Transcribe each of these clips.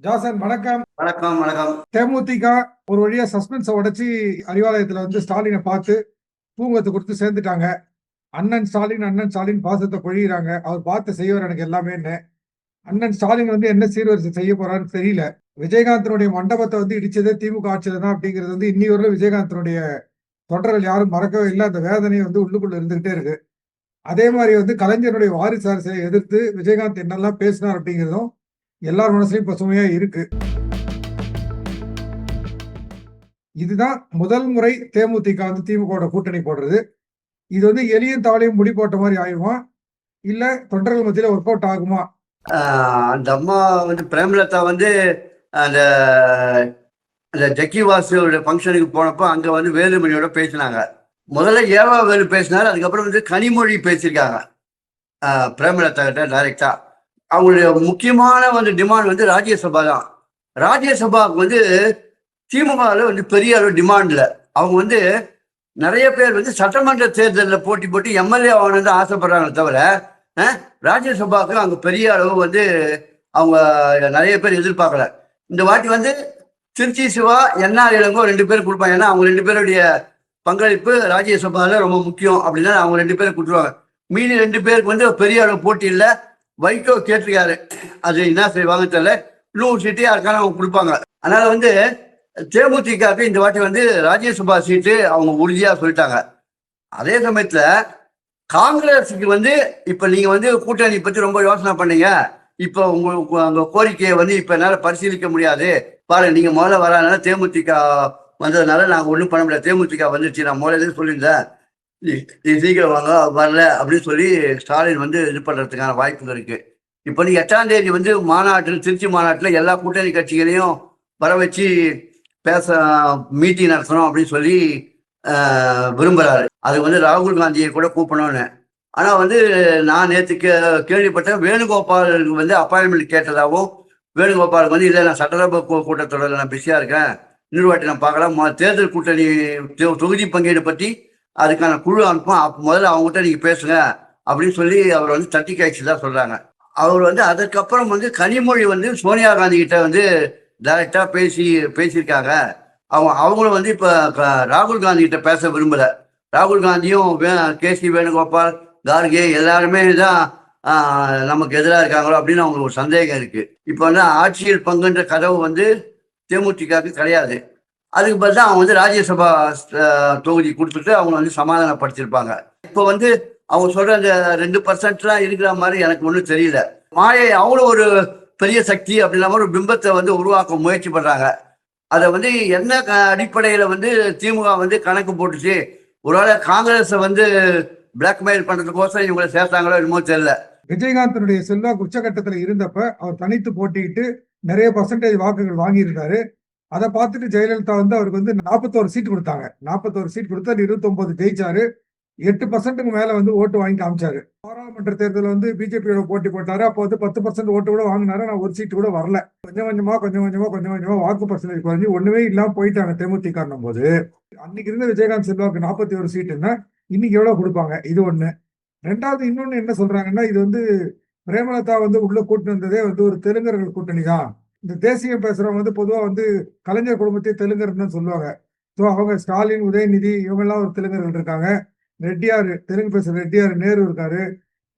Jason வணக்கம். வணக்கம் வணக்கம். தேமுதிக ஒரு வழியா சஸ்பென்ஸை உடைச்சி அறிவாலயத்துல ஸ்டாலினை பார்த்து பூங்கத்தை கொடுத்து சேர்ந்துட்டாங்க. அண்ணன் ஸ்டாலின் பாசத்தை பொழியிறாங்க. அவர் பார்த்து செய்வார் எனக்கு எல்லாமே. அண்ணன் ஸ்டாலின் என்ன சீர்வரிசை செய்ய போறாருன்னு தெரியல. விஜயகாந்தனுடைய மண்டபத்தை இடிச்சதே திமுக ஆட்சியில தான் அப்படிங்கிறது இன்னி வரல விஜயகாந்தனுடைய தொண்டர்கள் யாரும் மறக்கவே இல்லை. அந்த வேதனை உள்ளுக்குள்ள இருந்துகிட்டே இருக்கு. அதே மாதிரி கலைஞருடைய வாரிசு அரசியலை எதிர்த்து விஜயகாந்த் என்னெல்லாம் பேசினார் அப்படிங்கிறதும் எல்லார் மனசுலயும் பசுமையா இருக்கு. இதுதான் முதல் முறை தேமுதிக திமுக கூட்டணி போடுறது. இது எலியும் தவளையும் முடி போட்ட மாதிரி ஆயுமா இல்ல தொண்டர்கள் மத்தியில ஒர்க் அவுட் ஆகுமா? அந்த அம்மா பிரேமலதா அந்த அந்த ஜக்கி வாசுடைய ஃபங்க்ஷனுக்கு போனப்போ அங்க வேலுமணியோட பேசினாங்க. முதல்ல ஏவா வேலு பேசினாரு. அதுக்கப்புறம் கனிமொழி பேசியிருக்காங்க பிரேமலதா கிட்ட டைரக்டா. அவங்களுடைய முக்கியமான டிமாண்ட் ராஜ்யசபா தான். ராஜ்யசபாவுக்கு திமுகவில் பெரிய அளவு டிமாண்ட்ல அவங்க நிறைய பேர் சட்டமன்ற தேர்தலில் போட்டி போட்டு எம்எல்ஏ ஆகணும்னு ஆசைப்படுறாங்க தவிர ராஜ்யசபாவுக்கு அங்கே பெரிய அளவு அவங்க நிறைய பேர் எதிர்பார்க்கல. இந்த வாட்டி திருச்சி சிவா என்ஆர் இளங்கோ 2 பேர் கொடுப்பாங்க. ஏன்னா அவங்க 2 பேருடைய பங்களிப்பு ராஜ்யசபாவில் ரொம்ப முக்கியம் அப்படின்னா அவங்க 2 பேரை கொடுத்துருவாங்க. மீதி 2 பேருக்கு பெரிய அளவு போட்டி இல்லை. வைகோ கேட்டிருக்காரு, அது என்ன செய்வாங்க தெரியல. இன்னும் சீட்டு யாருக்கான அவங்க கொடுப்பாங்க. அதனால தேமுதிகக்கு இந்த வாட்டி ராஜ்யசபா சீட்டு அவங்க உறுதியா சொல்லிட்டாங்க. அதே சமயத்துல காங்கிரஸுக்கு இப்ப நீங்க கூட்டணி பத்தி ரொம்ப யோசனை பண்ணீங்க. இப்ப உங்களுக்கு அந்த கோரிக்கையை இப்ப என்னால பரிசீலிக்க முடியாது. பாருங்க, நீங்க முதல்ல வராதனால தேமுதிக வந்ததுனால நாங்க ஒண்ணும் பண்ண முடியாது. தேமுதிக வந்துருச்சு, நான் முதல்ல சொல்லியிருந்தேன், நீ சீக்கிரம் வாங்க, வரல அப்படின்னு சொல்லி ஸ்டாலின் இது பண்றதுக்கான வாய்ப்புகள் இருக்கு. இப்ப நீ 8ஆம் தேதி மாநாட்டில், திருச்சி மாநாட்டில் எல்லா கூட்டணி கட்சிகளையும் வர வச்சு பேச மீட்டிங் நடத்தணும் அப்படின்னு சொல்லி விரும்புறாரு. அது ராகுல் காந்தியை கூட கூப்பிடணும்னு. ஆனா நான் நேற்று கேள்விப்பட்டேன், வேணுகோபாலுக்கு அப்பாயின்மெண்ட் கேட்டதாகவும், வேணுகோபாலுக்கு இல்லை நான் சட்டசபை கூட்டத்தொடரில் நான் பிஸியா இருக்கேன், இன்னொரு வாட்டி நான் பார்க்கலாம், தேர்தல் கூட்டணி தொகுதி பங்கீடு பற்றி அதுக்கான குழு அனுப்பும், முதல்ல அவங்ககிட்ட நீங்க பேசுங்க அப்படின்னு சொல்லி அவர் தட்டி காய்ச்சி சொல்றாங்க. அவர் அதுக்கப்புறம் கனிமொழி சோனியா காந்தி கிட்ட டைரக்டா பேசியிருக்காங்க. அவங்களும் இப்ப ராகுல் காந்தி கிட்ட பேச விரும்பல. ராகுல் காந்தியும் கேசி வேணுகோபால், கார்கே எல்லாருமே தான் நமக்கு எதிராக இருக்காங்களோ அப்படின்னு அவங்களுக்கு ஒரு சந்தேகம் இருக்கு. இப்ப ஆட்சியில் பங்குன்ற கதவு தேமுதிகக்கு கிடையாது. அதுக்கு பதில் தான் அவங்க ராஜ்யசபா தொகுதி கொடுத்துட்டு அவங்க சமாதானப்படுத்திருப்பாங்க. இப்போ அவங்க சொல்ற அந்த 2% இருக்கிற மாதிரி எனக்கு ஒன்றும் தெரியல. மாயை அவங்களும் ஒரு பெரிய சக்தி அப்படின்ற ஒரு பிம்பத்தை உருவாக்க முயற்சி பண்றாங்க. அதை என்ன அடிப்படையில திமுக கணக்கு போட்டுச்சு, ஒருவேளை காங்கிரஸை பிளாக்மெயில் பண்றதுக்கோசரம் இவங்களை சேர்த்தாங்களோ என்னமோ தெரியல. விஜயகாந்தனுடைய செல்வாக்கு உச்சகட்டத்துல இருந்தப்ப அவர் தனித்து போட்டிட்டு நிறைய பர்சன்டேஜ் வாக்குகள் வாங்கியிருந்தாரு. அதை பார்த்துட்டு ஜெயலலிதா அவருக்கு 41 சீட் கொடுத்தாங்க. 41 சீட் கொடுத்து 29 ஜெயிச்சாரு. 8% மேல ஓட்டு வாங்கி காமிச்சாரு. பாராளுமன்ற தேர்தலில் பிஜேபியோட போட்டி போட்டாரு. அப்போ 10% ஓட்டு கூட வாங்கினாரு. நான் ஒரு சீட்டு கூட வரல. கொஞ்சம் கொஞ்சமா வாக்கு பர்சன்டேஜ் குறைஞ்சி ஒண்ணுமே இல்லாம போயிட்டாங்க தேமுதிக போது. அன்னைக்கு இருந்த விஜயகாந்த் செல்வாக்கு 41 சீட்டுன்னா இன்னைக்கு எவ்வளவு கொடுப்பாங்க? இது ஒண்ணு. ரெண்டாவது இன்னொன்னு என்ன சொல்றாங்கன்னா, இது பிரேமலதா உள்ள கூட்டு வந்ததே ஒரு தெலுங்கர்கள் கூட்டணி தான். இந்த தேசியம் பேசுறவங்க பொதுவா கலைஞர் குடும்பத்தை தெலுங்கர்னு சொல்லுவாங்க. ஸோ அவங்க ஸ்டாலின், உதயநிதி இவங்கெல்லாம் ஒரு தெலுங்கர்கள் இருக்காங்க. ரெட்டியார், தெலுங்கு பேசுற ரெட்டியார் நேரு இருக்காரு.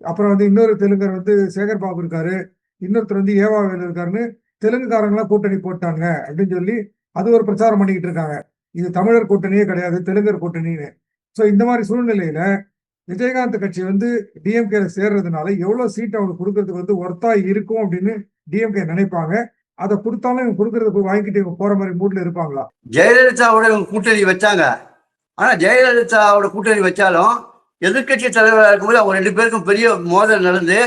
அப்புறம் இன்னொரு தெலுங்கர் சேகர் பாபு இருக்காரு. இன்னொருத்தர் ஏவா வேலு இருக்காருன்னு தெலுங்குக்காரங்களாம் கூட்டணி போட்டாங்க அப்படின்னு சொல்லி அது ஒரு பிரச்சாரம் பண்ணிக்கிட்டு இருக்காங்க. இது தமிழர் கூட்டணியே கிடையாது, தெலுங்கர் கூட்டணின்னு. ஸோ இந்த மாதிரி சூழ்நிலையில விஜயகாந்த் கட்சி டிஎம்கே சேர்றதுனால எவ்வளவு சீட் அவங்க கொடுக்கறதுக்கு ஒர்த்தா இருக்கும் அப்படின்னு டிஎம்கே நினைப்பாங்க. அதை கொடுத்தாலும் இவங்க கொடுக்கறது வாங்கிட்டு இவங்க போற மாதிரி மூட்ல இருப்பாங்களா? ஜெயலலிதாவோட கூட்டணி வச்சாங்க. ஆனா ஜெயலலிதாவோட கூட்டணி வச்சாலும் எதிர்கட்சி தலைவராக இருக்கும்போது அவங்க 2 பேருக்கும் பெரிய மோதல் நடந்து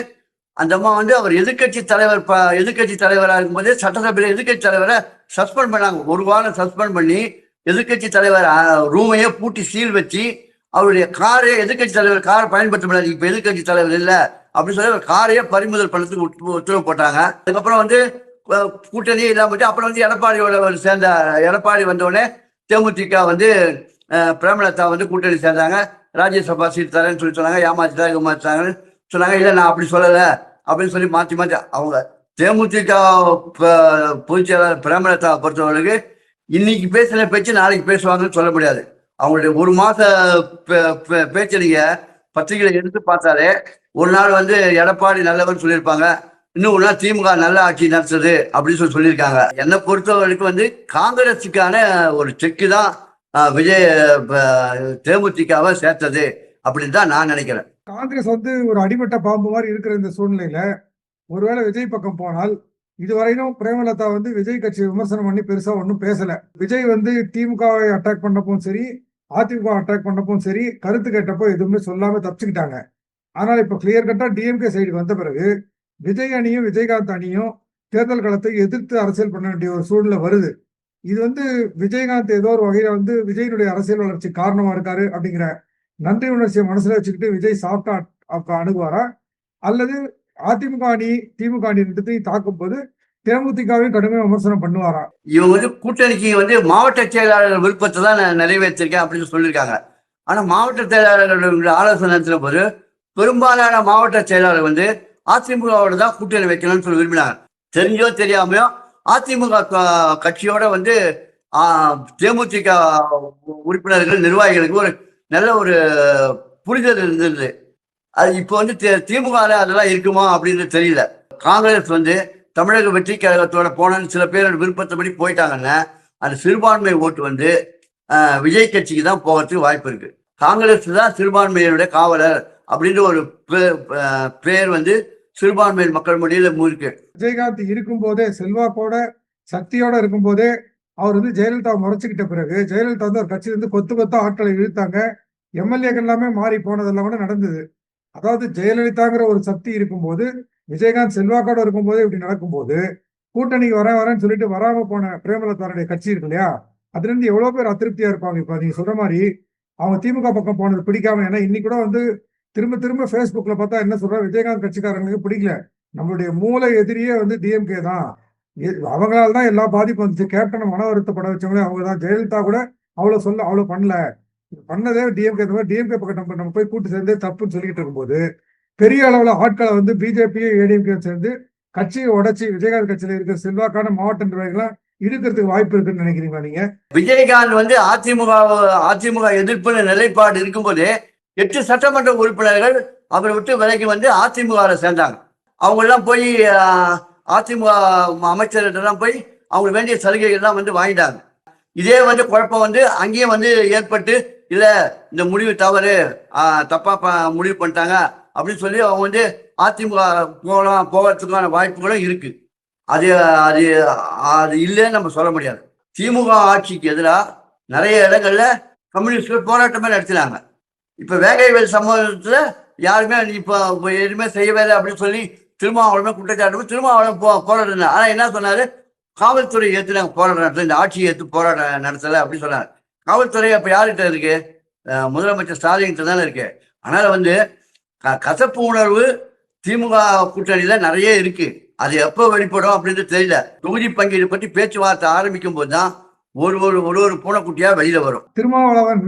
அந்த அம்மா அவர் எதிர்கட்சி தலைவராக இருக்கும்போது சட்டசபையில எதிர்கட்சி தலைவரை சஸ்பெண்ட் பண்ணாங்க. 1 வாரம் சஸ்பெண்ட் பண்ணி எதிர்கட்சி தலைவர் ரூமையே பூட்டி சீல் வச்சு அவருடைய காரே, எதிர்கட்சி தலைவர் காரை பயன்படுத்த முடியாது, இப்ப எதிர்கட்சி தலைவர் இல்லை அப்படின்னு சொல்லி காரையே பறிமுதல் பண்ணதுக்கு உத்தரவு போட்டாங்க. அதுக்கப்புறம் கூட்டணியே இல்லாம அப்புறம் எடப்பாடியோட சேர்ந்த எடப்பாடி வந்தோடனே தேமுதிக பிரேமலதா கூட்டணி சேர்ந்தாங்க. ராஜ்யசபா சீட் தரேன்னு சொல்லி சொன்னாங்க. ஏமாத்திட்டாங்க சொன்னாங்க. இல்லை நான் அப்படி சொல்லலை அப்படின்னு சொல்லி மாற்றி அவங்க தேமுதிக பொதுச் செயலாளர் பிரேமலதாவை பொறுத்தவரைக்கு இன்னைக்கு பேசின பேச்சு நாளைக்கு பேசுவாங்கன்னு சொல்ல முடியாது. அவங்களுடைய ஒரு மாச பேச்சை நீங்க பத்திரிகையில எடுத்து பார்த்தாலே ஒரு நாள் வந்து எடப்பாடி நல்லவன் சொல்லியிருப்பாங்க, இன்னும் ஒரு நாள் திமுக நல்ல ஆட்சி நடத்துது அப்படின்னு சொல்லியிருக்காங்க. என்னை பொறுத்த வரைக்கும் வந்து காங்கிரஸுக்கான ஒரு செக்கு தான் விஜய் தேமுதிகவை சேர்த்தது அப்படின்னு தான் நான் நினைக்கிறேன். காங்கிரஸ் வந்து ஒரு அடிமட்ட பாம்பு மாதிரி இருக்கிற இந்த சூழ்நிலையில ஒருவேளை விஜய் பக்கம் போனால், இதுவரையிலும் பிரேமலதா வந்து விஜய் கட்சி விமர்சனம் பண்ணி பெருசா ஒன்றும் பேசல. விஜய் வந்து திமுகவை அட்டாக் பண்ணப்பவும் சரி, அதிமுக அட்டாக் பண்ணப்பவும் சரி, கருத்து கேட்டப்போ எதுவுமே சொல்லாம தப்பிச்சுக்கிட்டாங்க. ஆனால் இப்ப கிளியர் கட்டா டிஎம்கே சைடு வந்த பிறகு விஜய் அணியும் விஜயகாந்த் அணியும் தேர்தல் களத்தை எதிர்த்து அரசியல் பண்ண வேண்டிய ஒரு சூழ்நிலை வருது. இது வந்து விஜயகாந்த் ஏதோ ஒரு வகையில வந்து விஜயனுடைய அரசியல் வளர்ச்சி காரணமா இருக்காரு அப்படிங்கிற நன்றி உணர்ச்சியை மனசுல வச்சுக்கிட்டு விஜய் சாஃப்டா அணுகுவாரா, அல்லது அதிமுக அணி திமுக அணி ரெண்டுத்தையும் தாக்கும் போது தேமுதிகவையும் கடுமையாக விமர்சனம் பண்ணுவாரா? இவங்க வந்து கூட்டணிக்கு வந்து மாவட்ட செயலாளர் விருப்பத்தை தான் நான் நிறைவேற்றிருக்கேன் அப்படின்னு சொல்லியிருக்காங்க. ஆனா மாவட்ட செயலாளர்கள் ஆலோசனை நடத்தின போது பெரும்பாலான மாவட்ட செயலாளர் வந்து அதிமுகவோட தான் கூட்டணி வைக்கணும்னு சொல்லி விரும்பினாங்க. தெரிஞ்சோ தெரியாமையோ அதிமுக கட்சியோட வந்து தேமுதிக உறுப்பினர்கள் நிர்வாகிகளுக்கு ஒரு நல்ல ஒரு புரிதல் இருந்தது. அது இப்போ வந்து திமுக அதெல்லாம் இருக்குமா அப்படின்னு தெரியல. காங்கிரஸ் வந்து தமிழக வெற்றி கழகத்தோட போனன்னு சில பேர் விருப்பத்தைப்படி போயிட்டாங்கன்னா அந்த சிறுபான்மை ஓட்டு வந்து விஜய் கட்சிக்கு தான் போகிறதுக்கு வாய்ப்பு இருக்கு. காங்கிரஸ் தான் சிறுபான்மையினுடைய காவலர் அப்படின்ற ஒரு பேர் வந்து சிறுபான்மையின் மக்கள் மொழியில இருக்கு. விஜயகாந்த் இருக்கும் போதே செல்வாக்கோட சக்தியோட இருக்கும் போதே அவர் வந்து ஜெயலலிதா முறைச்சுக்கிட்ட பிறகு ஜெயலலிதா வந்து ஒரு கட்சியிலிருந்து கொத்து கொத்தா ஆட்களை இழுத்தாங்க. எம்எல்ஏக்கள் எல்லாமே மாறி போனதெல்லாம் கூட நடந்தது. அதாவது ஜெயலலிதாங்கிற ஒரு சக்தி இருக்கும்போது விஜயகாந்த் செல்வாக்கோட இருக்கும்போது இப்படி நடக்கும்போது கூட்டணிக்கு வரேன்னு சொல்லிட்டு வராம போன பிரேமலதாருடைய கட்சி இருக்கு இல்லையா, அதுல இருந்து எவ்வளவு பேர் அதிருப்தியா இருப்பாங்க. இப்ப நீங்க சொல்ற மாதிரி அவங்க திமுக பக்கம் போனது பிடிக்காம, ஏன்னா இன்னைக்கு கூட வந்து திரும்ப திரும்ப பேஸ்புக்ல பார்த்தா என்ன சொல்றா, விஜயகாந்த் கட்சிக்காரங்களுக்கு பிடிக்கல, நம்மளுடைய மூல எதிரியே வந்து டிஎம்கே தான், அவங்களால தான் எல்லா பாதிப்பும் வந்துச்சு, கேப்டனை மன வருத்தப்பட வச்சவங்களே அவங்க தான், ஜெயலலிதா கூட அவ்வளவு பண்ணல, பண்ணதே டிஎம்கே, டிஎம்கே பக்கம் நம்ம போய் கூட்டு சேர்ந்து தப்புன்னு சொல்லிட்டு இருக்கும்போது பெரிய அளவுல ஆட்களை வந்து பிஜேபியும் ஏடிஎம்கே சேர்ந்து கட்சியை உடைச்சி விஜயகாந்த் கட்சியில இருக்கிற செல்வாக்கான மாவட்ட நிர்வாகிகளாம் இருக்கிறதுக்கு வாய்ப்பு இருக்குன்னு நினைக்கிறீங்களா நீங்க? விஜயகாந்த் வந்து அதிமுக எதிர்ப்பு நிலைப்பாடு இருக்கும்போதே 8 சட்டமன்ற உறுப்பினர்கள் அவரை விட்டு விலைக்கு வந்து அதிமுக சேர்ந்தாங்க. அவங்க எல்லாம் போய் அதிமுக அமைச்சர்கிட்ட போய் அவங்க வேண்டிய சலுகைகள்லாம் வந்து வாங்கிட்டாங்க. இதே வந்து குழப்பம் வந்து அங்கேயும் வந்து ஏற்பட்டு இல்ல இந்த முடிவு தவறு, தப்பா முடிவு பண்ணிட்டாங்க அப்படின்னு சொல்லி அவங்க வந்து அதிமுக போகிறதுக்கான வாய்ப்புகளும் இருக்கு. அது அது அது இல்லைன்னு நம்ம சொல்ல முடியாது. திமுக ஆட்சிக்கு எதிராக நிறைய இடங்கள்ல கம்யூனிஸ்ட்கள் போராட்டமே நடத்தினாங்க. இப்ப வேகைவேல் சம்பவத்துல யாருமே இப்போ எதுவுமே செய்யவே இல்லை அப்படின்னு சொல்லி திருமாவளவன் குற்றச்சாட்டு திருமாவளவன் போராட்டம். ஆனா என்ன சொன்னாரு, காவல்துறை ஏற்று நாங்கள் போராட்டம் நடத்தல, இந்த ஆட்சியை ஏற்று போராட்டம் நடத்தலை அப்படின்னு சொன்னாங்க. காவல்துறை அப்ப யார்கிட்ட இருக்கு? முதலமைச்சர் ஸ்டாலின் தானே இருக்கு. அதனால வந்து கசப்பு உணர்வு திமுக கூட்டணியில நிறைய இருக்கு. அது எப்போ வெளிப்படும் அப்படின்னு தெரியல. தொகுதி பங்கீடு பற்றி பேச்சுவார்த்தை ஆரம்பிக்கும் போதுதான் ஒரு பூனைக்குட்டியா வெளியில வரும். திருமாவளவன்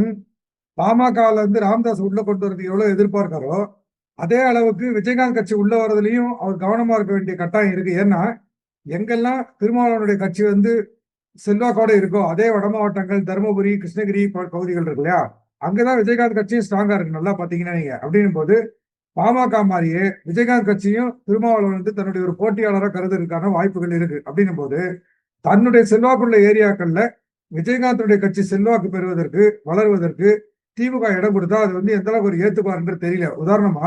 பாமகல இருந்து ராமதாஸ் உள்ள கொண்டு வரதுக்கு எவ்வளவு எதிர்பார்க்காரோ அதே அளவுக்கு விஜயகாந்த் கட்சி உள்ள வர்றதுலயும் அவர் கவனமா இருக்க வேண்டிய கட்டாயம் இருக்கு. ஏன்னா எங்கெல்லாம் திருமாவளவனுடைய கட்சி வந்து செல்வாக்கோட இருக்கோ அதே வட மாவட்டங்கள் தருமபுரி கிருஷ்ணகிரி பகுதிகள் இருக்கு இல்லையா, அங்கதான் விஜயகாந்த் கட்சியும் ஸ்ட்ராங்கா இருக்கு. நல்லா பாத்தீங்கன்னா நீங்க அப்படின்னும் போது பாமக மாதிரியே விஜயகாந்த் கட்சியும் திருமாவளவன் வந்து தன்னுடைய ஒரு போட்டியாளராக கருதுறதுக்கான வாய்ப்புகள் இருக்கு. அப்படின்னும் போது தன்னுடைய செல்வாக்குள்ள ஏரியாக்கள்ல விஜயகாந்தனுடைய கட்சி செல்வாக்கு பெறுவதற்கு வளர்வதற்கு திமுக இடம் கொடுத்தா அது வந்து எந்த அளவுக்கு ஒரு ஏத்துப்பாருன்றது தெரியல. உதாரணமா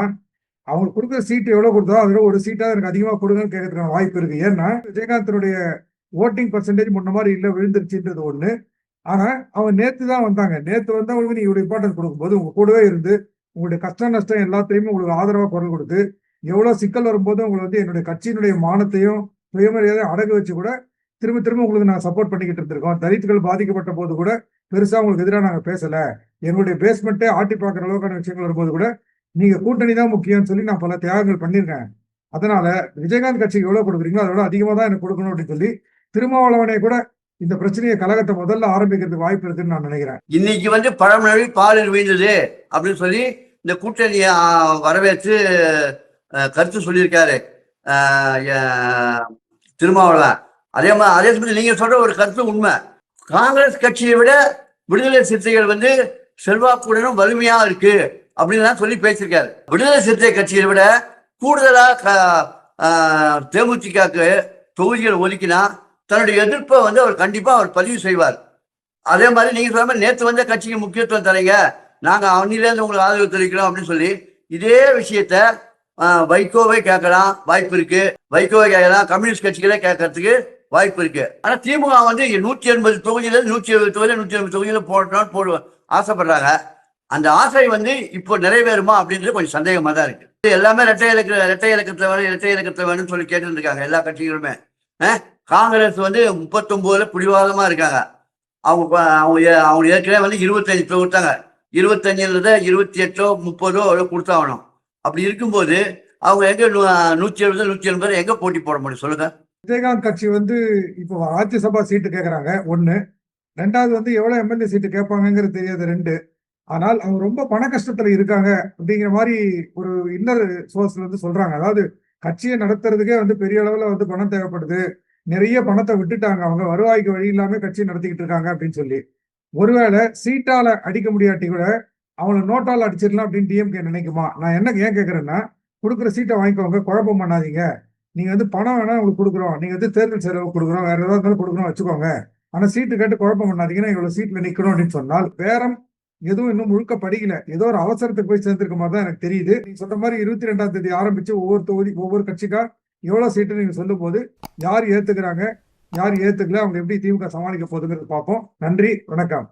அவங்க கொடுக்குற சீட்டு எவ்வளவு கொடுத்தா அதுல ஒரு சீட்டா எனக்கு அதிகமா கொடுங்கன்னு கேட்கறதுக்கான வாய்ப்பு இருக்கு. ஏன்னா விஜயகாந்தனுடைய ஓட்டிங் பர்சன்டேஜ் முன்ன மாதிரி இல்ல, விழுந்துருச்சுன்றது ஒண்ணு. ஆனா அவங்க நேத்து தான் வந்தாங்க. நேத்து வந்தவங்களுக்கு நீங்க இம்பார்ட்டன்ஸ் கொடுக்கும்போது உங்க கூடவே இருந்து உங்களுடைய கஷ்ட நஷ்டம் எல்லாத்தையுமே உங்களுக்கு ஆதரவா குரல் கொடுத்து எவ்வளவு சிக்கல் வரும்போது உங்களை வந்து என்னுடைய கட்சியினுடைய மானத்தையும் சுயமரியாதையும் அடகு வச்சு கூட திரும்ப திரும்ப உங்களுக்கு நான் சப்போர்ட் பண்ணிக்கிட்டு இருந்திருக்கோம். தலித்துகள் பாதிக்கப்பட்ட போது கூட பெருசா உங்களுக்கு எதிராக நாங்க பேசல, எங்களுடைய பேஸ்மெண்ட்டே ஆட்டி பார்க்குற அளவுக்கான விஷயங்கள் வரும்போது கூட நீங்க கூட்டணி தான் முக்கியம்னு சொல்லி நான் பல தியாகங்கள் பண்ணியிருக்கேன். அதனால விஜயகாந்த் கட்சிக்கு எவ்வளவு கொடுக்குறீங்களோ அதோட அதிகமா தான் எனக்கு கொடுக்கணும் அப்படின்னு சொல்லி திருமாவளவனை கூட இந்த பிரச்சனையை கழகத்தை முதல்ல ஆரம்பிக்கிறதுக்கு வாய்ப்பு இருக்குன்னு நான் நினைக்கிறேன். இன்னைக்கு வந்து பழமொழி பாலில் வீழ்ந்தது அப்படின்னு சொல்லி இந்த கூட்டணியை வரவேற்று கருத்து சொல்லியிருக்காரு திருமாவளவன். அதே சமயத்தில் நீங்க சொல்ற ஒரு கருத்து உண்மை. காங்கிரஸ் கட்சியை விட விடுதலை சிறுத்தைகள் வந்து செல்வாக்குடனும் வலிமையா இருக்கு அப்படின்னு தான் சொல்லி பேசியிருக்காரு. விடுதலை சிறுத்தை கட்சியை விட கூடுதலா தேமுதிகக்கு தொகுதிகள் ஒதுக்கினா தன்னுடைய எதிர்ப்பை வந்து அவர் கண்டிப்பா அவர் பதிவு செய்வார். அதே மாதிரி நீங்க சொல்ற மாதிரி நேற்று வந்த கட்சிக்கு முக்கியத்துவம் தரீங்க, நாங்க அன்னிலேருந்து உங்களுக்கு ஆதரவு தெரிவிக்கிறோம் அப்படின்னு சொல்லி இதே விஷயத்த வைகோவை கேட்கலாம் வாய்ப்பு இருக்கு, வைகோவை கேட்கலாம், கம்யூனிஸ்ட் கட்சிகளே கேட்கறதுக்கு வாய்ப்பு இருக்கு. ஆனா திமுக வந்து 180 தொகுதியில 170 தொகுதியில 180 தொகுதியில போடணும்னு ஆசைப்படுறாங்க. அந்த ஆசை வந்து இப்போ நிறைவேறுமா அப்படின்றது கொஞ்சம் சந்தேகமா தான் இருக்கு. எல்லாமே இரட்டை இலக்கத்துல வேணும்னு சொல்லி கேட்டு இருக்காங்க எல்லா கட்சிகளுமே. காங்கிரஸ் வந்து 39ல பிடிவாதமா இருக்காங்க. அவங்க ஏற்கனவே வந்து 25 கொடுத்தாங்க. 25ல 28 30 கொடுத்தாகணும். அப்படி இருக்கும்போது அவங்க எங்க 170 180 எங்க போட்டி போட முடியும் சொல்லுங்க. விஜயகாந்த் கட்சி வந்து இப்போ ராஜ்யசபா சீட்டு கேட்கறாங்க 1, 2வது வந்து எவ்வளவு எம்எல்ஏ சீட்டு கேட்பாங்கிறது தெரியாது 2. ஆனால் அவங்க ரொம்ப பண கஷ்டத்துல இருக்காங்க அப்படிங்கிற மாதிரி ஒரு இன்னர் சோர்ஸ்ல இருந்து சொல்றாங்க. அதாவது கட்சியை நடத்துறதுக்கே வந்து பெரிய அளவுல வந்து பணம் தேவைப்படுது, நிறைய பணத்தை விட்டுட்டாங்க, அவங்க வருவாய்க்கு வழி இல்லாம கட்சியை நடத்திக்கிட்டு இருக்காங்க அப்படின்னு சொல்லி. ஒருவேளை சீட்டால அடிக்க முடியாட்டி கூட அவங்கள நோட்டால் அடிச்சிடலாம் அப்படின்னு டிஎம்கே நினைக்குமா? நான் என்ன ஏன் கேட்கறேன்னா, கொடுக்குற சீட்டை வாங்கிக்கோங்க, குழப்பம் பண்ணாதீங்க. நீங்க வந்து பணம் வேணா உங்களுக்கு கொடுக்குறோம், நீங்க வந்து தேர்தல் செலவு கொடுக்குறோம், வேற ஏதாவது இருந்தாலும் கொடுக்குறோம் வச்சுக்கோங்க, ஆனா சீட்டு கேட்டு குழப்பம் பண்ணாதீங்கன்னா இவ்வளவு சீட்ல நிக்கணும் அப்படின்னு சொன்னால் பேரம் எதுவும் இன்னும் முழுக்க படிக்கல. ஏதோ ஒரு அவசரத்துக்கு போய் சேர்ந்திருக்க மாதிரி தான் எனக்கு தெரியுது. நீங்க சொல்ற மாதிரி 22ஆம் தேதி ஆரம்பிச்சு ஒவ்வொரு தொகுதி ஒவ்வொரு கட்சிக்கா எவ்வளவு சீட்டு நீங்க சொல்லும் போது யார் ஏத்துக்கிறாங்க யார் ஏத்துக்கல, அவங்க எப்படி திமுக சமாளிக்க போகுதுங்கிறது பார்ப்போம். நன்றி, வணக்கம்.